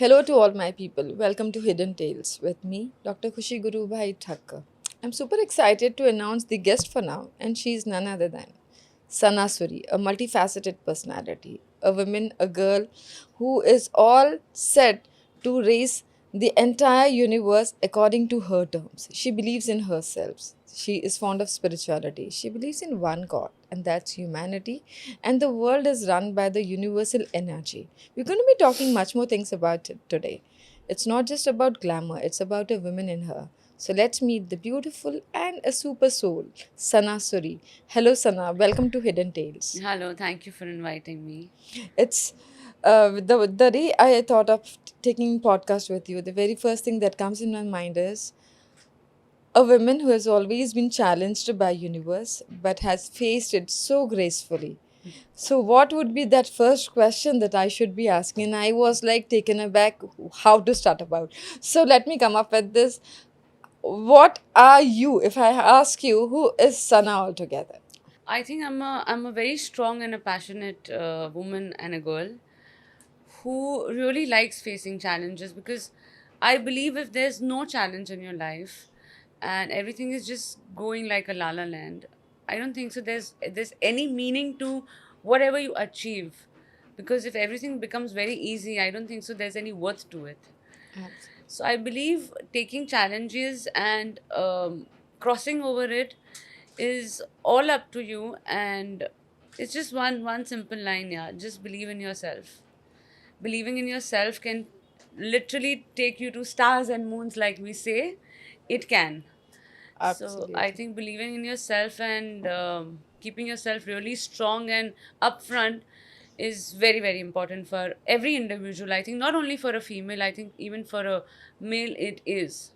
Hello to all my people. Welcome to Hidden Tales with me, Dr. Khushi Guru Bhai Thakkar. I'm super excited to announce the guest for now, and she's none other than Sana Suri, a multifaceted personality, a woman, a girl who is all set to raise the entire universe according to her terms. She believes in herself. She is fond of spirituality. She believes in one God, and that's humanity. And the world is run by the universal energy. We're going to be talking much more things about it today. It's not just about glamour, it's about a woman in her. So let's meet the beautiful and a super soul, Sana Suri. Hello, Sana. Welcome to Hidden Tales. Hello, thank you for inviting me. It's the day I thought of taking podcast with you. The very first thing that comes in my mind is a woman who has always been challenged by universe but has faced it so gracefully. So, what would be that first question that I should be asking? And I was like taken aback how to start about. So, let me come up with this. What are you, if I ask you, who is Sana altogether? I think I'm a very strong and a passionate woman and a girl who really likes facing challenges because I believe if there's no challenge in your life and everything is just going like a la la land, I don't think so. There's any meaning to whatever you achieve because if everything becomes very easy, I don't think so. There's any worth to it. Absolutely. So I believe taking challenges and crossing over it is all up to you, and it's just one simple line. Yeah, just believe in yourself. Believing in yourself can literally take you to stars and moons, like we say. It can. So I Absolutely. think believing in yourself and keeping yourself really strong and upfront is very important for every individual. I think not only for a female, I think even for a male it is.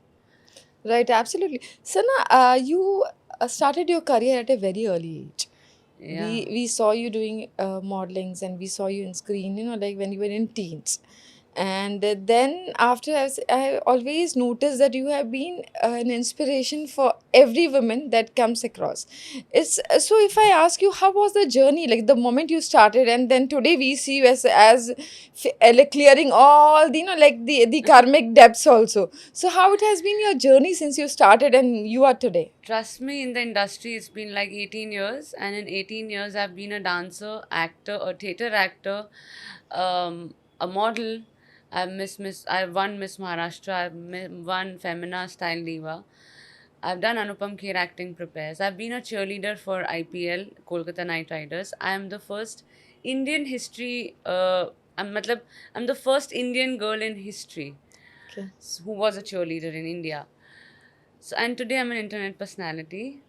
Right, absolutely. Sana, you started your career at a very early age. Yeah. We saw you doing modelings and we saw you in screen, like when you were in teens. And then after I always noticed that you have been an inspiration for every woman that comes across. It's so if I ask you, how was the journey, like the moment you started, and then today we see you as like clearing all the like the karmic debts also. So how it has been your journey since you started and you are today? Trust me, in the industry, it's been like 18 years, and in 18 years, I've been a dancer, actor, a theater actor, a model. I've won Miss Maharashtra, won Femina Style Diva. I've done Anupam Kher acting prepares. I've been a cheerleader for IPL, Kolkata Knight Riders. I am the first Indian history, matlab, I'm the first Indian girl in history Okay. who was a cheerleader in India. So, and today I'm an internet personality.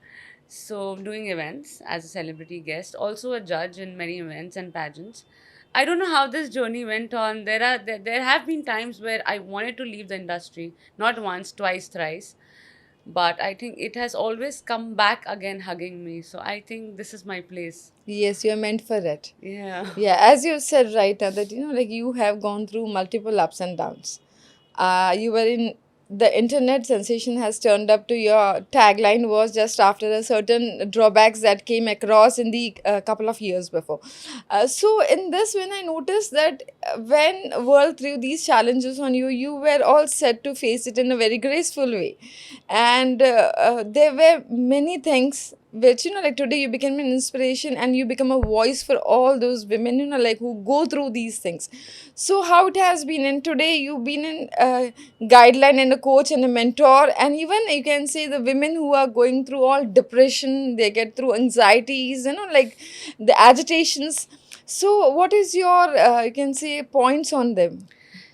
So, doing events as a celebrity guest, also a judge in many events and pageants. I don't know how this journey went on. There have been times where I wanted to leave the industry, not once, twice, thrice. But I think it has always come back again, hugging me. So I think this is my place. Yes, you are meant for it. Yeah. Yeah, as you said right now that like you have gone through multiple ups and downs. You were in the internet sensation has turned up to your tagline was just after a certain drawbacks that came across in the couple of years before. So in this, when I noticed that when world threw these challenges on you, you were all set to face it in a very graceful way, and there were many things which like today you became an inspiration and you become a voice for all those women like who go through these things. So how it has been, and today you've been in a guideline and a coach and a mentor, and even you can say the women who are going through all depression, they get through anxieties, like the agitations. So what is your you can say points on them?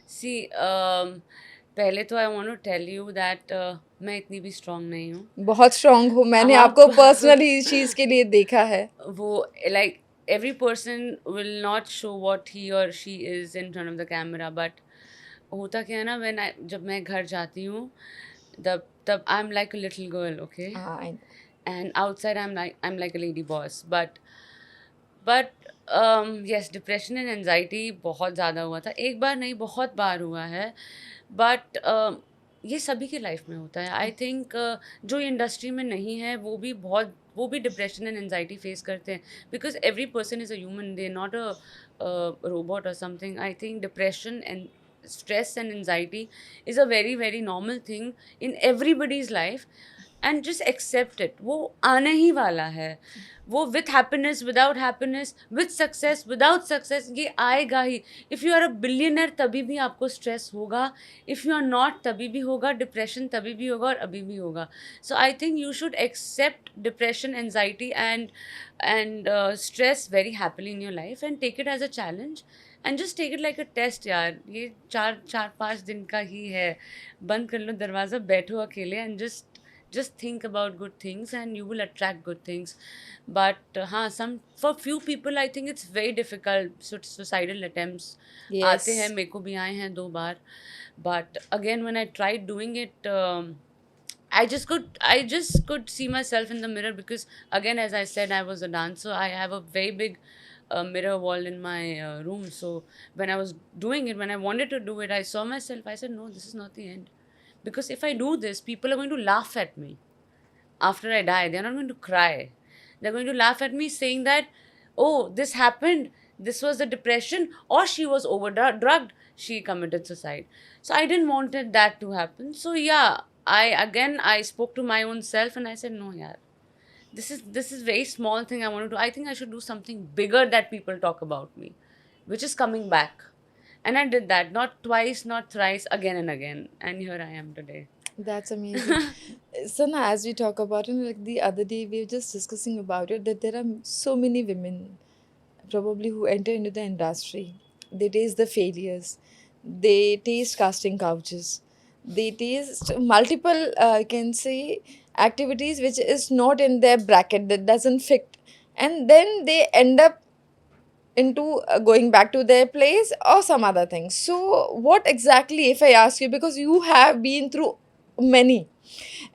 See, पहले तो I want to tell you that मैं इतनी भी strong नहीं हूँ. बहुत strong हो, मैंने आप आपको पर्सनली इस चीज के लिए देखा है. वो like every person will not show what he or she is in front of the camera, but होता क्या है ना, जब मैं घर जाती हूँ, तब तब I'm like a little girl, okay, हाँ, I know. and outside I'm like a lady boss, but yes, depression and anxiety बहुत ज़्यादा हुआ था. एक बार नहीं, बहुत बार हुआ है. बट ये सभी के लाइफ में होता है. आई थिंक जो इंडस्ट्री में नहीं है वो भी डिप्रेशन एंड एनजाइटी फेस करते हैं, because every person is a human, they not a robot और something. I think depression and stress and anxiety is a very, very normal thing in everybody's life. And just accept it. वो आने ही वाला है. वो with happiness, without happiness, with success, without success, ये आएगा ही. If you are a billionaire तभी भी आपको stress होगा. If you are not तभी भी होगा. Depression तभी भी होगा और अभी भी होगा. So I think you should accept depression, anxiety and stress very happily in your life and take it as a challenge. And just take it like a test यार. ये चार पाँच दिन का ही है. बंद कर लो दरवाज़ा, बैठो अकेले and just think about good things and you will attract good things. But for few people I think it's very difficult. Suicidal attempts Yes. आते हैं, मेरे को भी आए हैं 2 बार. But again when I tried doing it, I just could see myself in the mirror, because again, as I said, I was a dancer. I have a very big mirror wall in my room. So when I was doing it, when I wanted to do it, I saw myself. I said, no, this is not the end. Because if I do this, people are going to laugh at me after I die. They're not going to cry. They're going to laugh at me saying that, oh, this happened. This was the depression, or she was overdrugged. She committed suicide. So I didn't want that to happen. So yeah, I spoke to my own self and I said, no, yeah, this is very small thing I want to do. I think I should do something bigger that people talk about me, which is coming back. And I did that, not twice, not thrice, again and again. And here I am today. That's amazing. So now, as we talk about it, like the other day, we were just discussing about it that there are so many women probably who enter into the industry. They taste the failures. They taste casting couches. They taste multiple, I can say, activities which is not in their bracket, that doesn't fit, and then they end up into going back to their place or some other thing. So what exactly, if I ask you, because you have been through many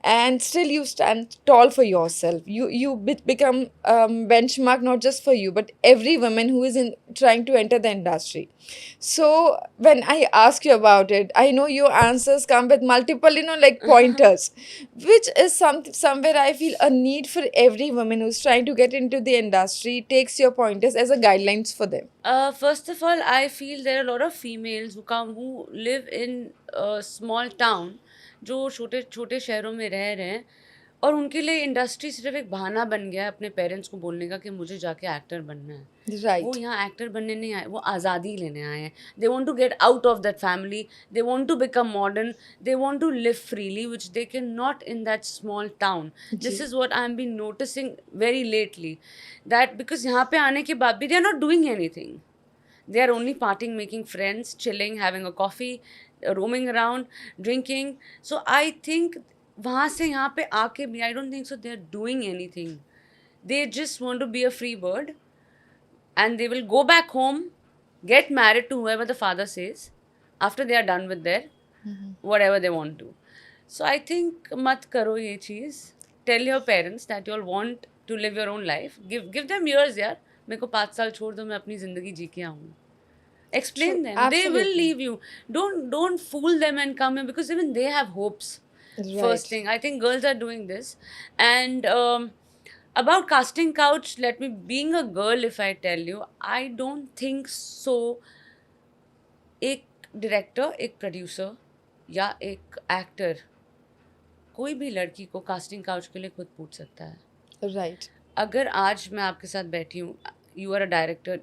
and still you stand tall for yourself, become benchmark not just for you but every woman who is in trying to enter the industry. So when I ask you about it, I know your answers come with multiple, like pointers, which is somewhere I feel a need for every woman who's trying to get into the industry takes your pointers as a guidelines for them. First of all, I feel there are a lot of females who live in a small town, जो छोटे छोटे शहरों में रह रहे हैं, और उनके लिए इंडस्ट्री सिर्फ एक बहाना बन गया है अपने पेरेंट्स को बोलने का कि मुझे जाके एक्टर बनना है. Right. वो यहाँ एक्टर बनने नहीं आए, वो आज़ादी लेने आए हैं. They want to get out of that family. They want to become modern. They want to live freely, which they can not in that small town. This is what I am been noticing very lately, that because यहाँ पे आने के बाद भी they are not doing anything. They are only partying, making friends, chilling, having a coffee, roaming around, drinking. So I think वहाँ से यहाँ पे आके भी I don't think so they are doing anything. They just want to be a free bird, and they will go back home, get married to whoever the father says after they are done with their whatever they want to. So I think मत करो ये चीज़. Tell your parents that you all want to live your own life. Give them years यार. मेरे को 5 साल छोड़ दो, मैं अपनी ज़िंदगी जी के आऊँ. Explain True, them. They will absolutely. leave you. Don't fool them and come here, because even they have hopes. Right. First thing, I think girls are doing this. And about casting couch, being a girl, if I tell you, I don't think so. एक director, एक producer या एक actor कोई भी लड़की को casting couch के लिए खुद पूछ सकता है. Right. अगर आज मैं आपके साथ बैठी हूँ, you are a director,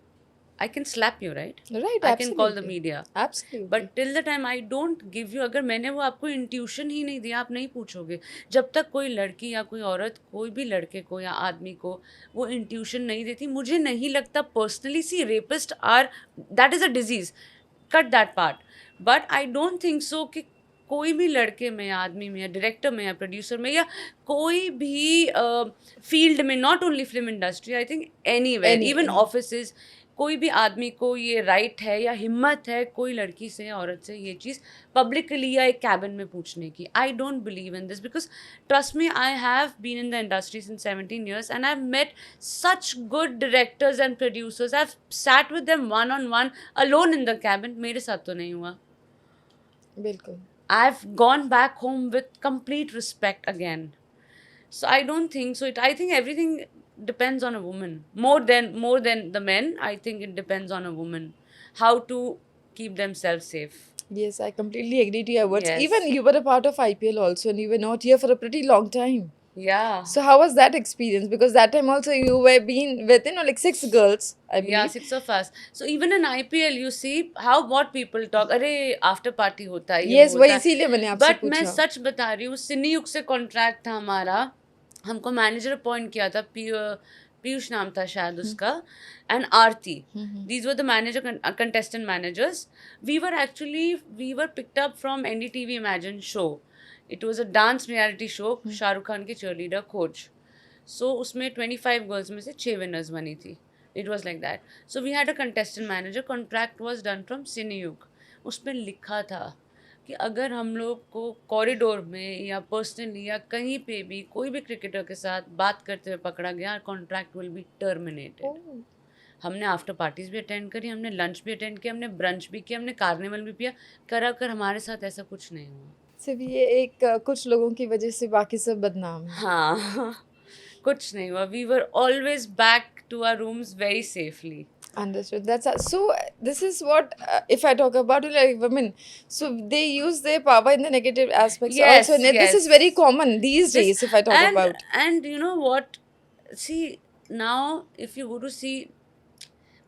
I can slap you, right? Right, I can call the absolutely. media. Absolutely. But till the time I don't give you, अगर मैंने वो आपको इंट्यूशन ही नहीं दिया, आप नहीं पूछोगे. जब तक कोई लड़की या कोई औरत कोई भी लड़के को या आदमी को वो इंट्यूशन नहीं देती, मुझे नहीं लगता personally. See rapist are, that is a disease, cut that part. But I don't think so कि कोई भी लड़के में या आदमी में या डायरेक्टर में या प्रोड्यूसर में या कोई भी फील्ड में, not only film industry, I think anywhere, even offices, कोई भी आदमी को ये राइट है या हिम्मत है कोई लड़की से या औरत से ये चीज़ पब्लिकली या एक कैबिन में पूछने की. I don't believe in this, because trust me, I have been in the industry since 17 years and I've met such good directors and producers. I've sat with them one on one, alone in the cabin. मेरे साथ तो नहीं हुआ. बिल्कुल. I've gone back home with complete respect again. So I don't think so. I think everything depends on a woman more than the men. I think it depends on a woman how to keep themselves safe. Yes, I completely agree to your words. Yes. Even you were a part of IPL also, and you were not here for a pretty long time. Yeah. So how was that experience? Because that time also you were being with, like 6 girls, I Yeah, believe. 6 of us. So even in IPL, you see how what people talk. अरे after party होता है, ये वो Yes, होता वही है. इसीलिए मैंने आपसे But मैं पूछा. सच बता रही हूँ, सिनीयुग से कॉन्ट्रैक्ट था हमारा. हमको मैनेजर अपॉइंट किया था, पीयूष नाम था शायद उसका, and Aarti. These were the contestant managers. We were picked up from NDTV Imagine show. It was a dance reality show. Shahrukh Khan की cheerleader coach. So उसमें 25 गर्ल्स में से 6 विनर्स बनी थी. It was like that. So we had a contestant manager. Contract was done from Cineyug. उसमें लिखा था कि अगर हम लोग को कॉरिडोर में या पर्सनली या कहीं पे भी कोई भी क्रिकेटर के साथ बात करते हुए पकड़ा गया, कॉन्ट्रैक्ट विल बी टर्मिनेटेड. हमने आफ्टर पार्टीज भी अटेंड करी, हमने लंच भी अटेंड किया, हमने ब्रंच भी किया, हमने कार्निवल भी पिया, कर हमारे साथ ऐसा कुछ नहीं हुआ. सिर्फ ये एक कुछ लोगों की वजह से बाकी सब बदनाम है. हाँ. कुछ नहीं हुआ. We were always back to our rooms very safely. Understood. So. This is what if I talk about like women, so they use their power in the negative aspects Yes, also. And this is yes. very common these days. If I talk about. And you know what? See, now if you go to see,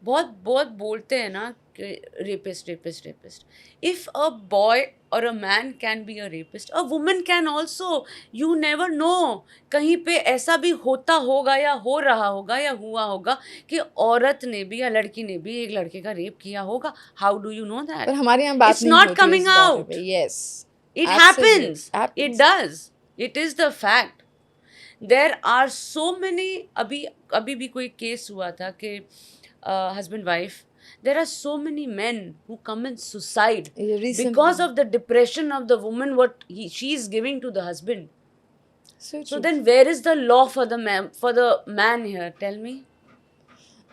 बहुत बहुत बोलते हैं ना कि rapist. If a boy और a man can be a rapist, a woman can also. You never know, कहीं पे ऐसा भी होता होगा या हो रहा होगा या हुआ होगा कि औरत ने भी या लड़की ने भी एक लड़के का रेप किया होगा. How do you know that? पर हमारे यहाँ बात It's नहीं not होती coming इस बारे out. पे. Yes. It Absolutely. happens. It does. It is the fact. There are so many. अभी भी कोई केस हुआ था कि husband wife. There are so many men who commit suicide Yeah, recently. because of the depression of the woman what she is giving to the husband. So So true. then where is the law for the man here? Tell me.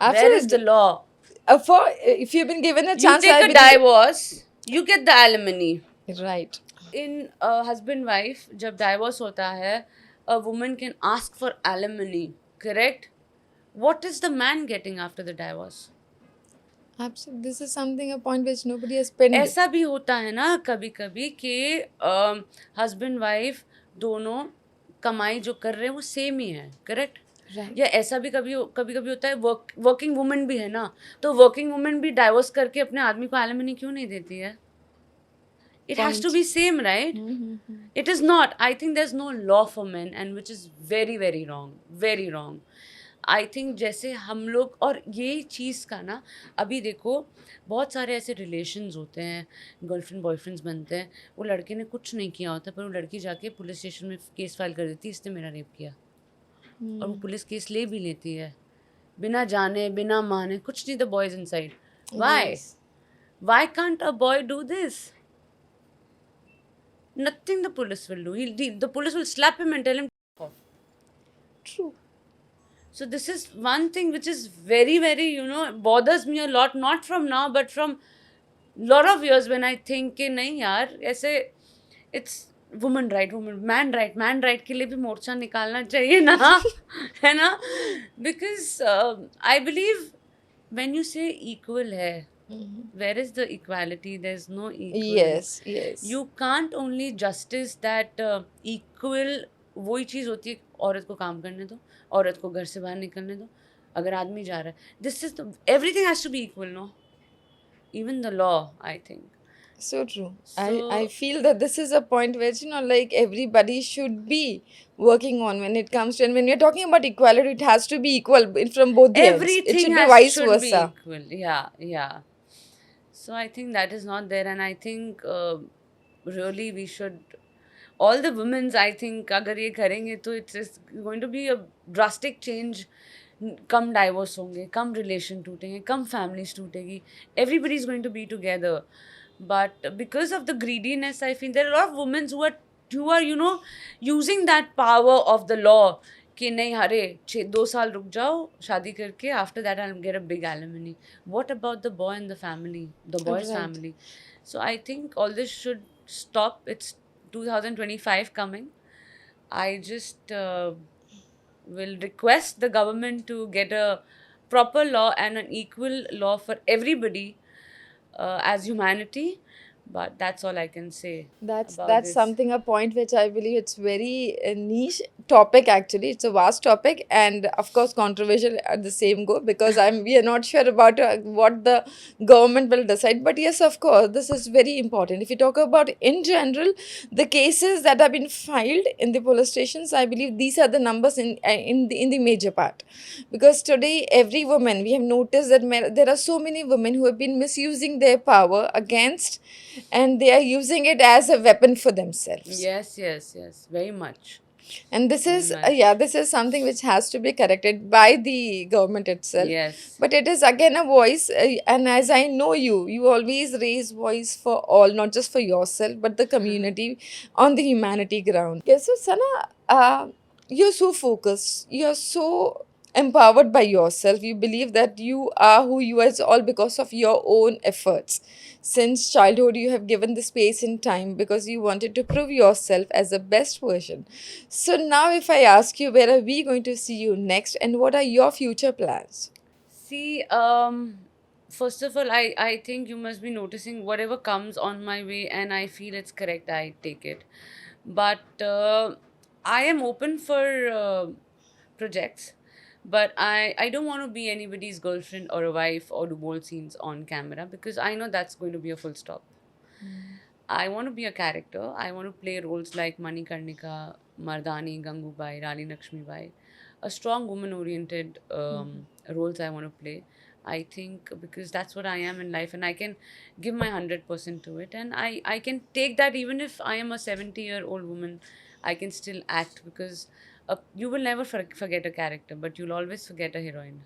Where is Absolutely. the law? For if you've been given a You chance, I take a believe- divorce, you get the alimony. Right. In husband wife जब divorce होता है, a woman can ask for alimony, correct? What is the man getting after the divorce? Absolutely. This is something a point which nobody has pinned. ऐसा भी होता है ना कभी कभी कि हस्बैंड वाइफ दोनों कमाई जो कर रहे हैं वो सेम ही है, करेक्ट? Right. या ऐसा भी कभी कभी होता है, वर्किंग वुमन भी है ना, तो वर्किंग वुमन भी डाइवोर्स करके अपने आदमी को एलिमनी क्यों नहीं देती है? It has to be same, right? It is not. I think there's no law for men, and which is very very wrong, very wrong. I think जैसे हम लोग, और ये चीज़ का ना, अभी देखो बहुत सारे ऐसे रिलेशंस होते हैं, गर्लफ्रेंड बॉयफ्रेंड्स बनते हैं, वो लड़के ने कुछ नहीं किया होता पर वो लड़की जाके पुलिस स्टेशन में केस फाइल कर देती है, इसने मेरा रेप किया. और वो पुलिस केस ले भी लेती है बिना जाने बिना माने, कुछ नहीं. The boys inside. Why can't a boy do this? Nothing the police will do. The police will slap him and tell him off. True. So this is one thing which is very, very, bothers me a lot. Not from now, but from lot of years when I think कि नहीं यार, ऐसे it's woman right, man right के लिए भी मोर्चा निकालना चाहिए ना, है ना? Because I believe when you say equal है, where is the equality? There's no equal. Yes. You can't only justice that equal. वही चीज़ होती है, औरत को काम करने दो, औरत को घर से बाहर निकलने दो, अगर आदमी जा रहा है, this is everything has to be equal, no? Even the law, I think. So true. So- I feel that this is a point which like everybody should be working on when it comes to, and when we're talking about equality, it has to be equal from both the ends. It Everything should be vice should be versa. equal. Yeah. So I think that is not there, and I think really we should, all the women's, I think अगर ये करेंगे तो it's going to be a drastic change. कम divorce होंगे, कम relation टूटेंगे, कम families टूटेगी, everybody is going to be together. But because of the greediness, I feel there are a lot of women who are using that power of the law कि नहीं, अरे 2 साल रुक जाओ शादी करके, after that I'll get a big alimony. What about the boy and the family, the boy's Right. family? So I think all this should stop. It's 2025 coming. I just will request the government to get a proper law and an equal law for everybody as humanity. But that's all I can say That's about that's this. something, a point which I believe it's very niche topic actually. It's a vast topic and of course controversial at the same go, because we are not sure about what the government will decide. But yes, of course, this is very important. If you talk about in general the cases that have been filed in the police stations, I believe these are the numbers in the major part, because today every woman, we have noticed that there are so many women who have been misusing their power against, and they are using it as a weapon for themselves. Yes, yes, yes. Very much. And this Very is yeah, much. this is something which has to be corrected by the government itself. Yes. But it is again a voice, and as I know you, you always raise voice for all, not just for yourself but the community on the humanity ground. Okay, so Sana, you're so focused, you're so empowered by yourself. You believe that you are who you are, it's all because of your own efforts. Since childhood you have given the space and time because you wanted to prove yourself as the best version. So now if I ask you, where are we going to see you next and what are your future plans? See, first of all, I think you must be noticing whatever comes on my way and I feel it's correct, I take it. But I am open for projects, but I don't want to be anybody's girlfriend or a wife or do bold scenes on camera because I know that's going to be a full stop. I want to be a character. I want to play roles like Manikarnika, Mardani, Gangubai, Rani Lakshmibai. A strong woman oriented roles I want to play. I think because that's what I am in life and I can give my 100% to it. And I can take that even if I am a 70-year-old woman, I can still act because you will never forget a character, but you'll always forget a heroine.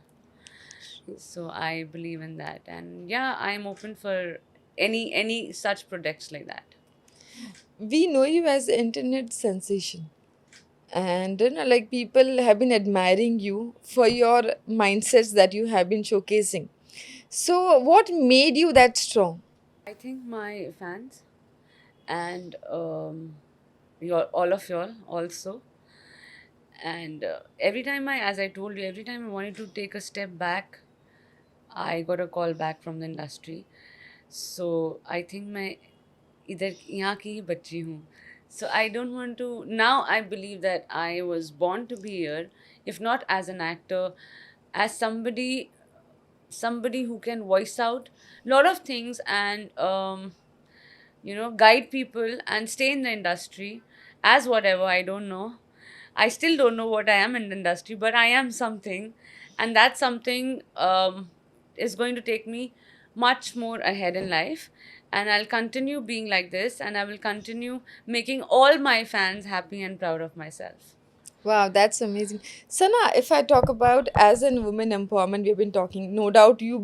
So I believe in that. And yeah, I'm open for any such projects like that. We know you as an internet sensation. And like people have been admiring you for your mindsets that you have been showcasing. So what made you that strong? I think my fans and your all of y'all also. And every time as I told you, every time I wanted to take a step back, I got a call back from the industry. So I think मैं इधर यहाँ की ही बच्ची हूँ. So I don't want to. Now I believe that I was born to be here, if not as an actor, as somebody who can voice out a lot of things and guide people and stay in the industry as whatever. I don't know. I still don't know what I am in the industry, but I am something, and that something is going to take me much more ahead in life. And I'll continue being like this, and I will continue making all my fans happy and proud of myself. Wow, that's amazing. Sana, if I talk about as in women empowerment, we've been talking. No doubt your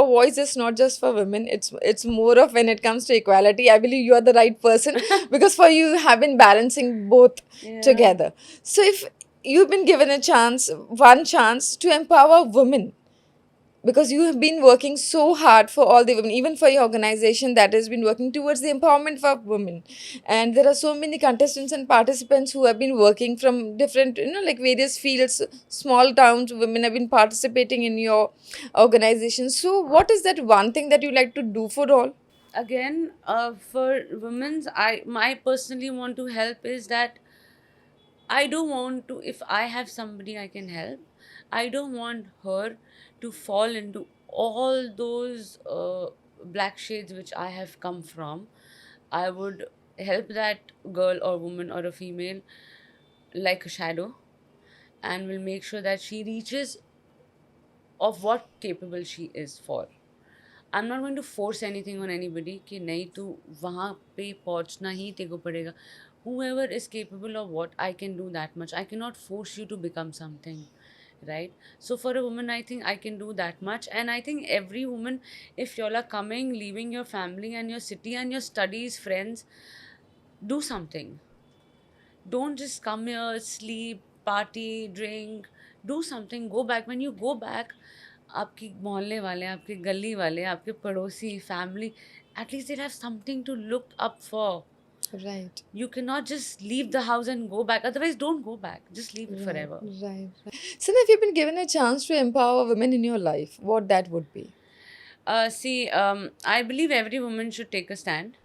voice is not just for women. It's more of when it comes to equality. I believe you are the right person because for you have been balancing both Yeah. together. So if you've been given a chance, one chance to empower women, because you have been working so hard for all the women, even for your organization that has been working towards the empowerment for women, and there are so many contestants and participants who have been working from different, like various fields, small towns, women have been participating in your organization. So what is that one thing that you like to do for all? Again, for women's, my personally want to help is that I don't want to, if I have somebody I can help, I don't want her to fall into all those black shades which I have come from. I would help that girl or woman or a female like a shadow and will make sure that she reaches of what capable she is for. I'm not going to force anything on anybody कि नहीं तू वहाँ पे पहुँचना ही तेरे को पड़ेगा. Whoever is capable of what I can do that much. I cannot force you to become something, right? So for a woman, I think I can do that much, and I think every woman, if y'all are coming, leaving your family and your city and your studies, friends, do something. Don't just come here, sleep, party, drink. Do something. Go back. When you go back, आपकी मोहल्ले वाले, आपके गली वाले, आपके पड़ोसी, family, at least they have something to look up for. Right. You cannot just leave the house and go back. Otherwise, don't go back. Just leave it Right, forever. right, right. So if you've been given a chance to empower women in your life, what that would be? See, I believe every woman should take a stand.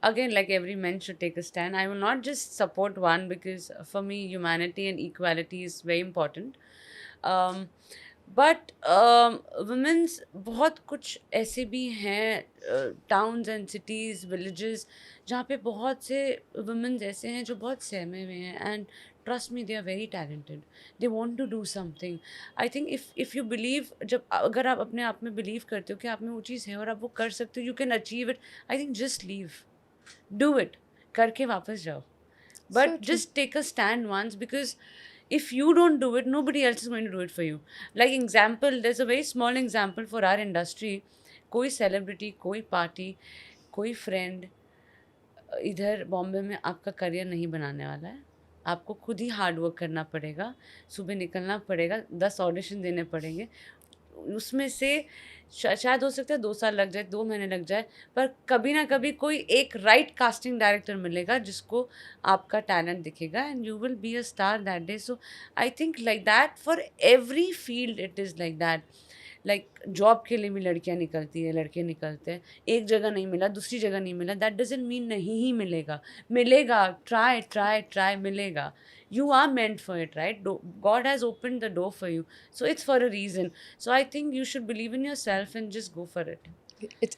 Again, like every man should take a stand. I will not just support one because for me, humanity and equality is very important. Um, but women's बहुत कुछ ऐसे भी हैं towns and cities villages जहाँ पे बहुत से women's ऐसे हैं जो बहुत सहमे हुए हैं and trust me they are very talented they want to do something I think if you believe जब अगर आप अपने आप में बिलीव करते हो कि आप में वो चीज़ है और आप वो कर सकते हो you can achieve it I think just leave do it करके वापस जाओ So but true. just take a stand once because if you don't do it nobody else is going to do it for you like example there's a very small example for our industry कोई celebrity कोई party कोई friend इधर बॉम्बे में आपका career नहीं बनाने वाला है आपको खुद ही हार्ड वर्क करना पड़ेगा सुबह निकलना पड़ेगा 10 ऑडिशन देने पड़ेंगे उसमें से शायद हो सकता है 2 साल लग जाए 2 महीने लग जाए पर कभी ना कभी कोई एक राइट कास्टिंग डायरेक्टर मिलेगा जिसको आपका टैलेंट दिखेगा and you will be a star that day so I think like that for every field it is like that like job के लिए भी लड़कियां निकलती है लड़के निकलते हैं एक जगह नहीं मिला दूसरी जगह नहीं मिला दैट डजंट मीन नहीं ही मिलेगा मिलेगा ट्राई ट्राई ट्राई मिलेगा you are meant for it right god has opened the door for you so it's for a reason so I think you should believe in yourself and just go for it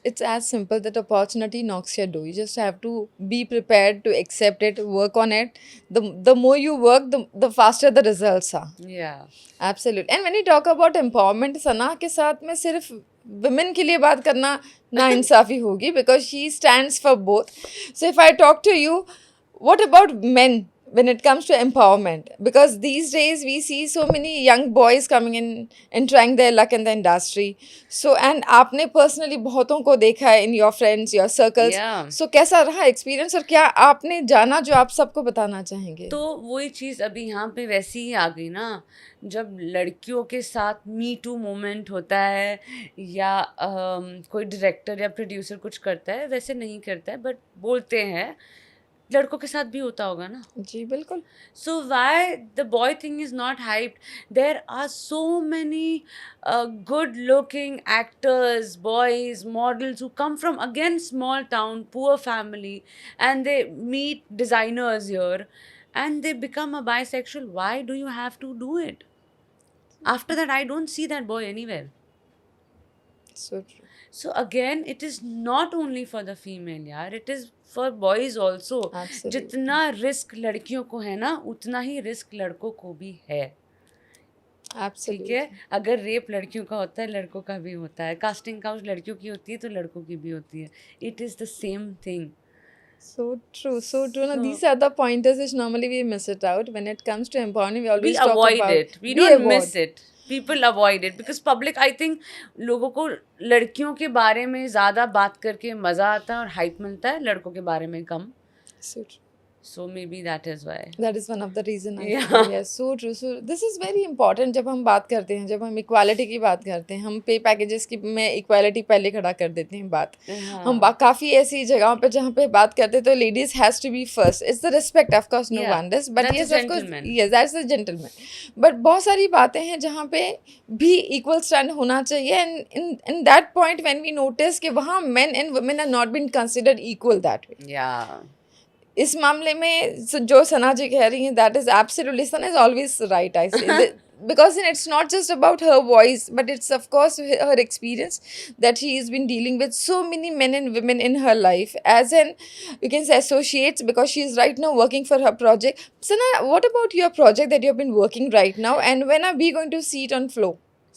It's as simple that opportunity knocks your door. You just have to be prepared to accept it, work on it. The more you work, the faster the results are. yeah Absolutely. And when you talk about empowerment, सना के साथ में सिर्फ women के लिए बात करना नाइंसाफी होगी because she stands for both. So if I talk to you, what about men when it comes to empowerment? Because these days we see so many young boys coming in and trying their luck in the industry. So and आपने personally बहुतों को देखा है in your friends, your circles. yeah So कैसा रहा experience और क्या आपने जाना जो आप सबको बताना चाहेंगे? तो वही चीज़ अभी यहाँ पे वैसी ही आ गई ना जब लड़कियों के साथ मी टू मोमेंट होता है या कोई डायरेक्टर या प्रोड्यूसर कुछ करता है वैसे नहीं करता है बट बोलते हैं लड़कों के साथ भी होता होगा ना जी बिल्कुल. so why the boy thing is not hyped there are so many good looking actors boys models who come from again small town poor family and they meet designers here and they become a bisexual why do you have to do it after that I don't see that boy anywhere So true. so again it is not only for the female yaar it is for boys also Absolutely. जितना risk लड़कियों को है ना उतना ही risk लड़कों को भी है ठीक Absolutely. है अगर रेप लड़कियों का होता है लड़कों का भी होता है कास्टिंग काउच लड़कियों की होती है तो लड़कों की भी होती है it is the same thing So true, so true. Now, So- these are the pointers which normally we miss it out when it comes to empowering. We we always talk avoid about it we don't avoid. miss it people avoid it because public I think लोगों को लड़कियों के बारे में ज़्यादा बात करके मज़ा आता है और हाइप मिलता है लड़कों के बारे में कम So true. so maybe that is why That is one of the reason I Yeah. feel. Yes, so true. So this is very important. जब हम बात करते हैं, जब हम इक्वालिटी की बात करते हैं, हम पे पैकेजेस की में इक्वालिटी पहले खड़ा कर देते हैं बात. हम काफ़ी ऐसी जगहों पे जहाँ पे बात करते हैं तो ladies has to be first. It's the respect of course no Yeah. One this but That's a yes of course gentleman. Yes that's a gentleman. बट बहुत सारी बातें हैं जहाँ पे भी इक्वल स्टैंड होना चाहिए and in that point when we notice कि वहाँ men and women are not been considered equal that way. yeah इस मामले में जो सना जी कह रही हैं that is absolutely Sana is always right I से because it's not just about her voice but it's of course her experience that she has been dealing with so many men and women in her life as an you can say associates because she is right now working for her project. Sana, what about your project that you have been working right now and when are we going to see it on flow?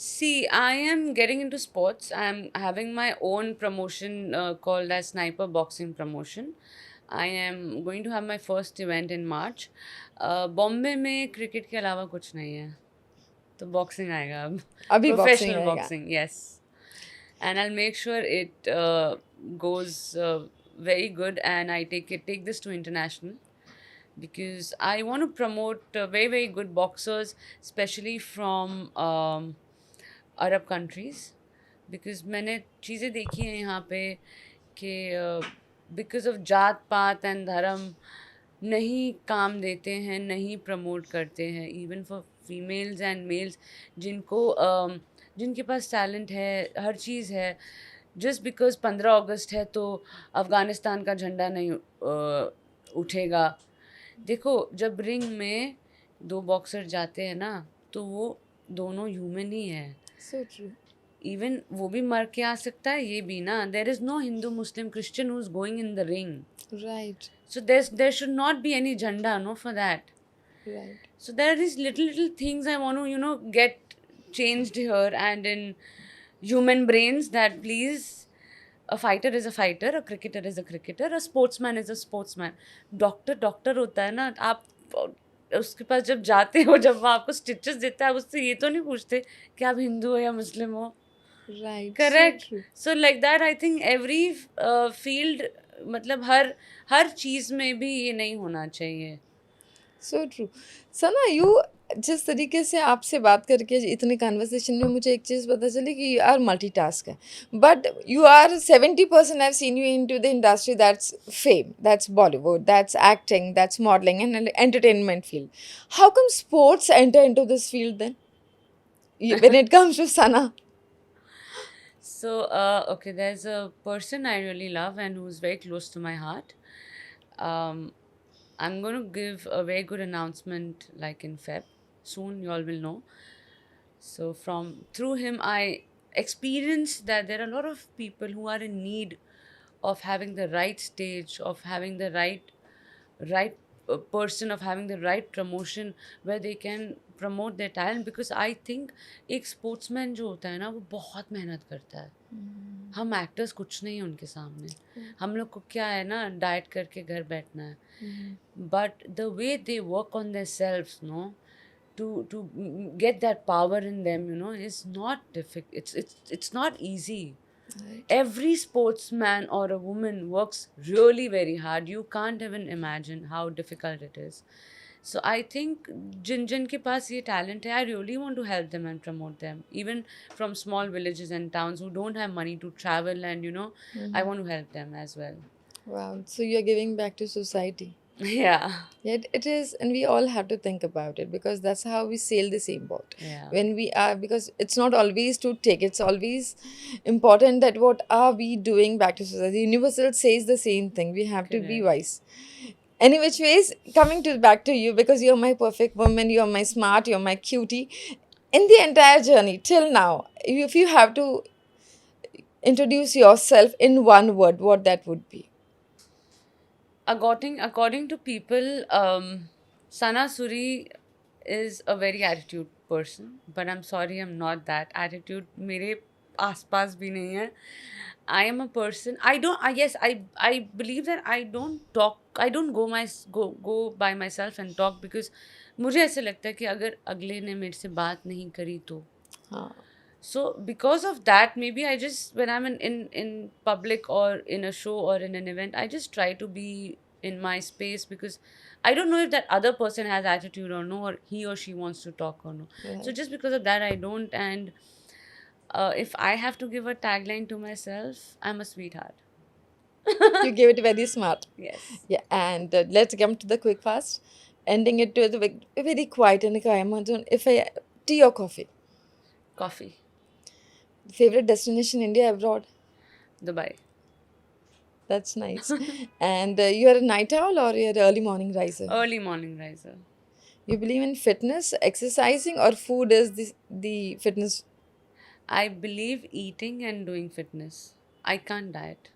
See, I am getting into sports. I'm having my own promotion called as Sniper Boxing Promotion. I am going to have my first event in March. Bombay में cricket के अलावा कुछ नहीं है तो boxing आएगा अब अभी boxing प्रोफेशनल आएगा. Boxing yes and I make sure it goes very good and I take this to international because I want to promote very good boxers especially from Arab countries because मैंने चीज़ें देखी हैं यहाँ पे कि because of जात पात and धर्म नहीं काम देते हैं नहीं प्रमोट करते हैं even for females and males जिनको जिनके पास टैलेंट है हर चीज़ है जस्ट बिकॉज 15 अगस्त है तो अफगानिस्तान का झंडा नहीं उठेगा. देखो जब रिंग में 2 बॉक्सर जाते हैं ना तो वो दोनों ह्यूमन ही है. So true. इवन वो भी मर के आ सकता है, ये भी ना. There is no Hindu Muslim Christian who is going in the ring. Right. So there should not be any jhanda, no, for that. Right. So there are these little things I want to, get changed here and in human brains, that please, a fighter is a fighter, a cricketer is a cricketer, a sportsman is a sportsman. Doctor होता है ना, आप उसके पास जब जाते हो, जब वो आपको स्टिचेस देता है, उससे ये तो नहीं पूछते कि आप हिंदू हो या मुस्लिम हो. Right. Correct. So true. So like that I think every field, मतलब हर चीज़ में भी ये नहीं होना चाहिए. So true. सना, यू जिस तरीके से आपसे बात करके इतने कन्वर्सेशन में मुझे एक चीज़ पता चली कि यू आर मल्टीटास्क है, but you are 70% I seen you in to the industry, that's fame, that's Bollywood, that's acting, that's modelling and entertainment field. How come sports enter in to this field then when it comes to Sana? So, okay, there's a person I really love and who's very close to my heart. Um, I'm going to give a very good announcement like in Feb. Soon, you all will know. So, through him, I experienced that there are a lot of people who are in need of having the right stage, of having the right person, of having the right promotion where they can promote their talent. Because I think एक sportsman जो होता है ना, वो बहुत मेहनत करता है. हम एक्टर्स कुछ नहीं हैं उनके सामने. हम लोग को क्या है ना, डाइट करके घर बैठना है. But the way they work on their selves, no, to get that power in them, is not difficult. It's not easy. Right. Every sportsman or a woman works really very hard. You can't even imagine how difficult it is. So I think जिन के पास ये talent है, I really want to help them and promote them, even from small villages and towns who don't have money to travel, and I want to help them as well. Wow, so you're giving back to society. Yeah. Yet it is, and we all have to think about it, because that's how we sail the same boat. Yeah. When we are, because it's not always to take, it's always important that what are we doing back to society. Universal says the same thing. We have to be Correct. wise. Any which ways, coming to back to you, because you're my perfect woman, you're my smart, you're my cutie. In the entire journey till now, if you have to introduce yourself in one word, what that would be? According to people, Sana Suri is a very attitude person, but I'm sorry, I'm not that. Attitude मेरे आसपास भी नहीं है. I am a person. I believe that I don't talk. I don't go by myself and talk, because मुझे ऐसे लगता है कि अगर अगले ने मेरे से बात नहीं करी तो. हाँ. So because of that, maybe I just, when I'm in public or in a show or in an event, I just try to be in my space, because I don't know if that other person has attitude or no, or he or she wants to talk or no. Right. So just because of that, I don't. And if I have to give a tagline to myself, I'm a sweetheart. You gave it very smart. Yes. Yeah, and let's come to the quick fast, ending it to the very quiet and quiet monotone. If I tea or coffee, Coffee. favorite destination India abroad. Dubai. That's nice. And you're a night owl or you're an early morning riser? Early morning riser. You believe in fitness, exercising, or food is the fitness? I believe eating and doing fitness. I can't diet.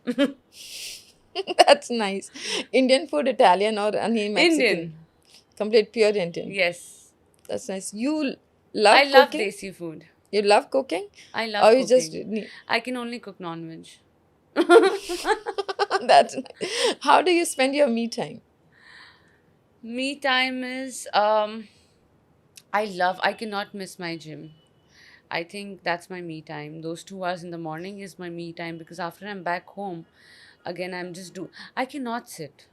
That's nice. Indian food, Italian, or any Mexican? Indian. Complete pure Indian. Yes. That's nice. You love I love cooking? desi food. You love cooking? I love Or cooking. you just I can only cook non-veg. That's nice. How do you spend your me time? Me time is, I cannot miss my gym. I think that's my me time. Those 2 hours in the morning is my me time, because after I'm back home, again, I cannot sit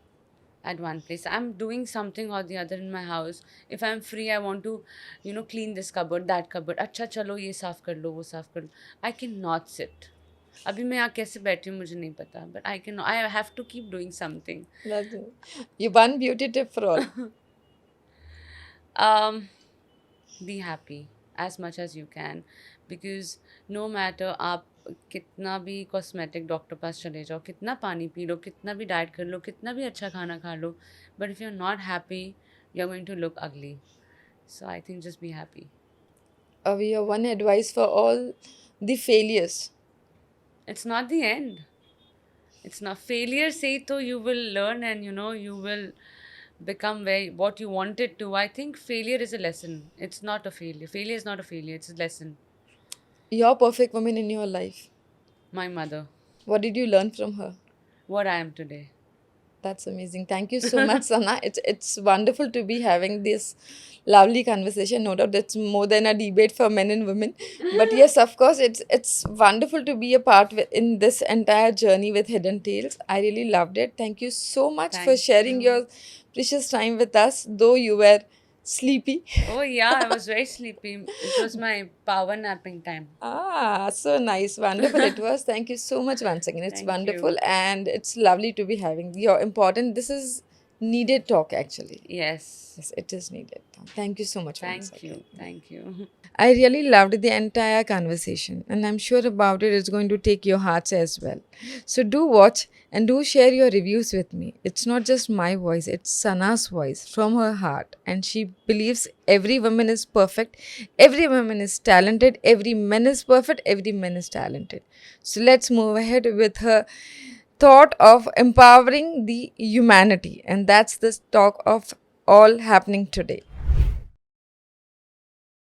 at one place. I'm doing something or the other in my house. If I'm free, I want to, clean this cupboard, that cupboard. अच्छा चलो ये साफ कर लो, वो साफ कर लो. I cannot sit. अभी मैं यहाँ कैसे बैठी हूँ मुझे नहीं पता, but I have to keep doing something. That's it. You one beauty tip for all. Be happy as much as you can, because no matter आप कितना भी कॉस्मेटिक डॉक्टर पास चले जाओ, कितना पानी पी लो, कितना भी डाइट कर लो, कितना भी अच्छा खाना खा लो, but if you are not happy, you are going to look ugly. So I think just be happy. We have one advice for all the failures. It's not the end. It's not failure. Say to you will learn, and you will become where what you wanted to. I think failure is a lesson. It's not a failure. Failure is not a failure. It's a lesson. Your perfect woman in your life. My mother, What did you learn from her? what I am today. That's amazing. Thank you so much, Sana. It's wonderful to be having this lovely conversation. No doubt it's more than a debate for men and women. But yes, of course, it's wonderful to be a part in this entire journey with Hidden Tales. I really loved it. Thank you so much for Thank sharing you. your precious time with us, though you were sleepy. Oh yeah, I was very sleepy. It was my power napping time. Ah, so nice. Wonderful it was. Thank you so much once again. It's Thank wonderful you. and it's lovely to be having your important. This is needed talk actually. Yes. Yes, it is needed. Thank you so much once Thank again. you. Thank you. I really loved the entire conversation and I'm sure about it is going to take your hearts as well. So do watch and do share your reviews with me. It's not just my voice, it's Sana's voice from her heart and she believes every woman is perfect, every woman is talented, every man is perfect, every man is talented. So let's move ahead with her thought of empowering the humanity and that's the talk of all happening today.